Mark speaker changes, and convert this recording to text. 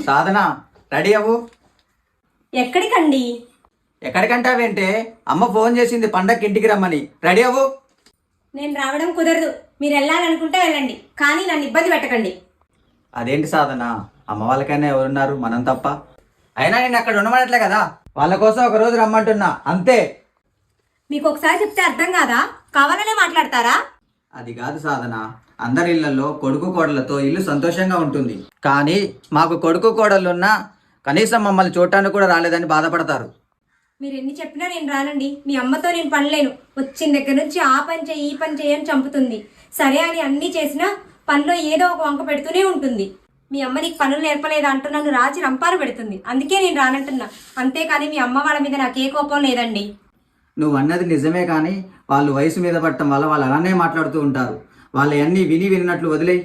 Speaker 1: సాధన ready అవ్వు.
Speaker 2: ఎక్కడికండి?
Speaker 1: ఎక్కడికంటావేంటే అమ్మ phone చేసింది పండక్కి ఇంటికి రమ్మని. రెడీ అవ్వు.
Speaker 2: నేను రావడం కుదరదు. మీరు వెళ్ళాలనుకుంటే వెళ్ళండి, కానీ నన్ను ఇబ్బంది పెట్టకండి.
Speaker 1: అదేంటి సాధన, అమ్మ వాళ్ళకైనా ఎవరున్నారు, మనం తప్ప. అయినా నేను అక్కడ ఉండమనట్లే కదా, వాళ్ళ కోసం ఒక రోజు రమ్మంటున్నా అంతే.
Speaker 2: మీకు ఒకసారి చెప్తే అర్థం కాదా? కావాలనే మాట్లాడతారా?
Speaker 1: అది కాదు సాధన, అందరి ఇళ్లలో కొడుకు కోడలతో ఇల్లు సంతోషంగా ఉంటుంది. కానీ మాకు కొడుకు కోడలున్నా కనీసం మమ్మల్ని చూడటానికి కూడా రాలేదని బాధపడతారు.
Speaker 2: మీరు ఎన్ని చెప్పినా నేను రానండి. మీ అమ్మతో నేను పనిలేను. వచ్చిన దగ్గర నుంచి ఆ పని చేయి ఈ పని చేయని చంపుతుంది. సరే అని అన్నీ చేసినా పనిలో ఏదో ఒక వంక పెడుతూనే ఉంటుంది. మీ అమ్మ నీకు పనులు నేర్పలేదు అంటూ నన్ను రాచి రంపాలు పెడుతుంది. అందుకే నేను రానంటున్నా. అంతేకాని మీ అమ్మ వాళ్ళ మీద నాకే కోపం లేదండి.
Speaker 1: నువ్వు అన్నది నిజమే, కానీ వాళ్ళు వయసు మీద పడటం వల్ల వాళ్ళు అలానే మాట్లాడుతూ ఉంటారు. వాళ్ళ అన్నీ విని విన్నట్లు వదిలేయి.